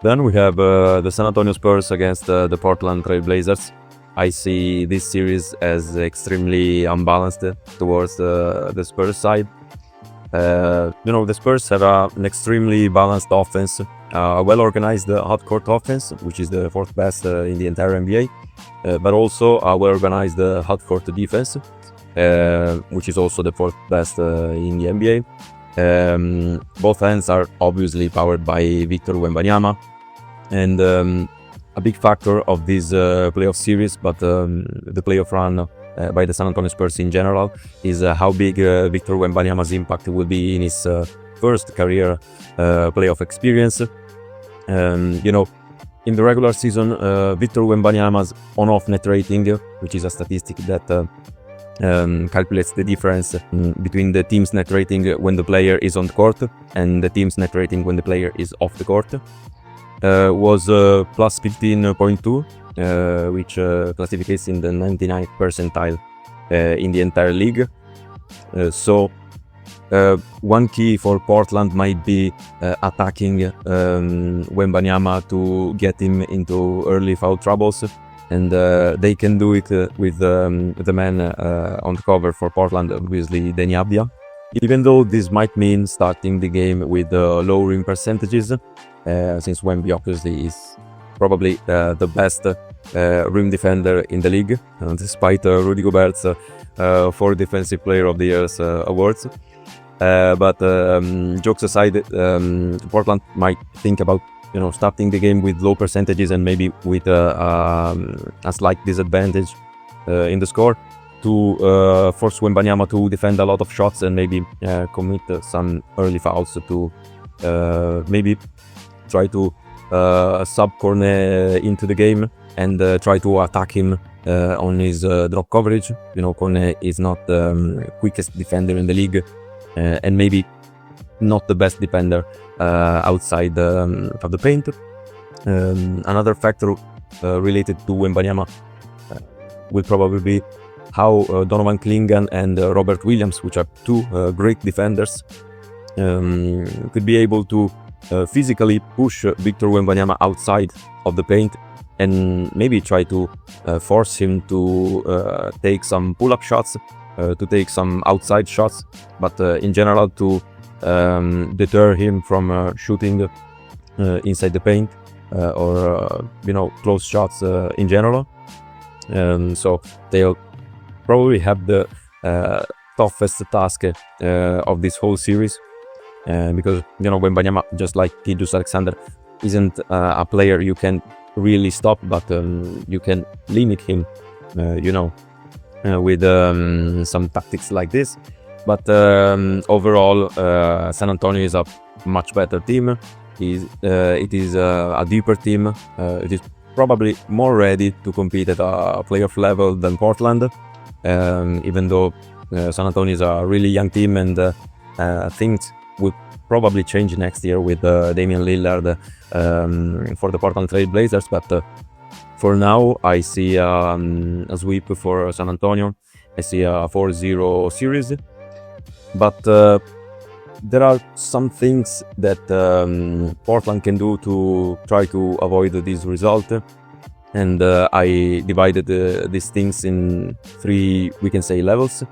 Then we have the San Antonio Spurs against the Portland Trail Blazers. I see this series as extremely unbalanced towards the Spurs side. The Spurs have an extremely balanced offense, a well-organized hard-court offense, which is the fourth best in the entire NBA, but also a well-organized hard-court defense, which is also the fourth best in the NBA. Both ends are obviously powered by Victor Wembanyama, and a big factor of this playoff series, but the playoff run by the San Antonio Spurs in general, is how big Victor Wembanyama's impact will be in his first career playoff experience. In the regular season, Victor Wembanyama's on-off net rating, which is a statistic that calculates the difference between the team's net rating when the player is on the court and the team's net rating when the player is off the court, was plus 15.2, which classifies in the 99th percentile in the entire league. So one key for Portland might be attacking Wembanyama to get him into early foul troubles, and they can do it with the man on the cover for Portland, obviously Deni Avdija. Even though this might mean starting the game with low rim percentages, since Wemby obviously is probably the best rim defender in the league, despite Rudy Gobert's 4 Defensive Player of the Year's awards. But jokes aside, Portland might think about starting the game with low percentages and maybe with a slight disadvantage in the score to force Wembanyama to defend a lot of shots and maybe commit some early fouls to maybe try to sub Cornet into the game and try to attack him on his drop coverage. Cornet is not the quickest defender in the league and maybe not the best defender outside of the paint. Another factor related to Wembanyama will probably be how Donovan Clingan and Robert Williams, which are 2 great defenders, could be able to physically push Victor Wembanyama outside of the paint and maybe try to force him to take some pull-up shots, to take some outside shots, but in general to deter him from shooting inside the paint or close shots in general. So they'll probably have the toughest task of this whole series, because Wembanyama, just like Gilgeous Alexander, isn't a player you can really stop, but you can limit him with some tactics like this. But overall, San Antonio is a much better team. It is a deeper team. It is probably more ready to compete at a playoff level than Portland, even though San Antonio is a really young team, and things will probably change next year with Damian Lillard for the Portland Trail Blazers. But for now, I see a sweep for San Antonio. I see a 4-0 series. But there are some things that Portland can do to try to avoid this result. And I divided these things in 3, we can say, levels,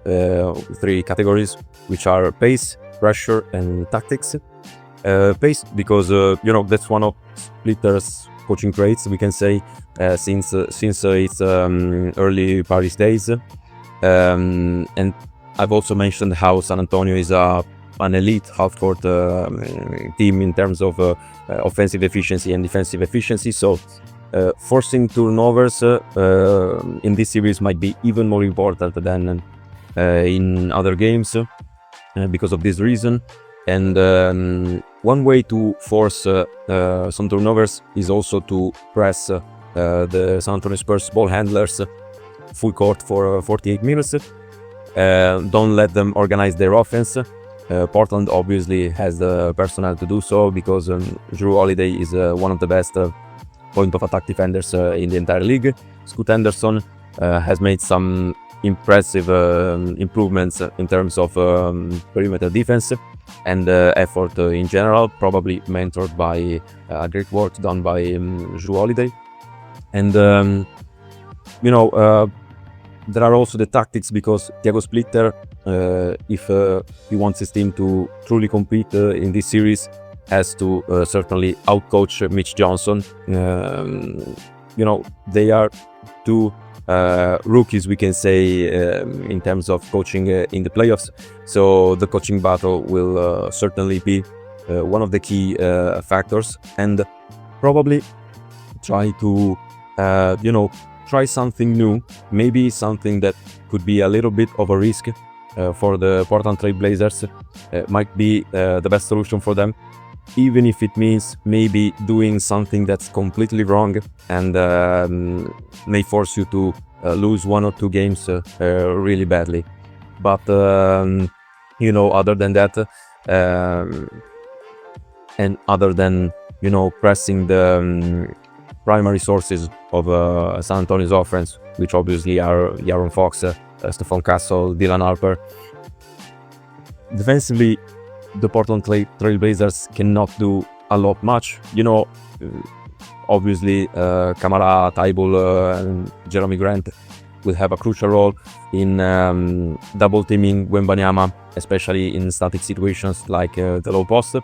3 categories, which are pace, pressure, and tactics. Pace, because that's one of Splitter's coaching traits, we can say, since its early Paris days. And I've also mentioned how San Antonio is an elite half-court team in terms of offensive efficiency and defensive efficiency. So forcing turnovers in this series might be even more important than in other games because of this reason. And one way to force some turnovers is also to press the San Antonio Spurs ball handlers full court for 48 minutes. Don't let them organize their offense. Portland obviously has the personnel to do so, because Jrue Holiday is one of the best point of attack defenders in the entire league. Scoot Henderson has made some impressive improvements in terms of perimeter defense and effort in general, probably mentored by great work done by Jrue Holiday. And there are also the tactics, because Tiago Splitter, if he wants his team to truly compete in this series, has to certainly outcoach Mitch Johnson. They are two rookies, we can say, in terms of coaching in the playoffs. So the coaching battle will certainly be one of the key factors, and probably try to try something new, maybe something that could be a little bit of a risk for the Portland Trail Blazers. Might be the best solution for them, even if it means maybe doing something that's completely wrong and may force you to lose 1 or 2 games really badly. But other than that, and other than pressing the primary sources of San Antonio's offense, which obviously are Aaron Fox, Stephon Castle, Dylan Harper, defensively, the Portland Trail Blazers cannot do a lot much. Obviously, Kamara, Thybulle, and Jeremy Grant will have a crucial role in double teaming Wembanyama, especially in static situations like the low post.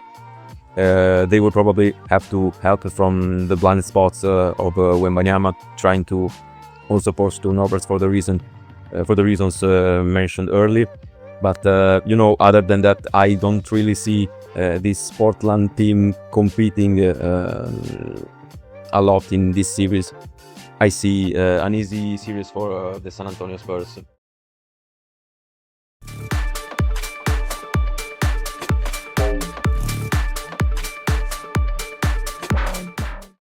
They will probably have to help from the blind spots of Wembanyama, trying to also force turnovers for the reasons mentioned earlier. But other than that, I don't really see this Portland team competing a lot in this series. I see an easy series for the San Antonio Spurs.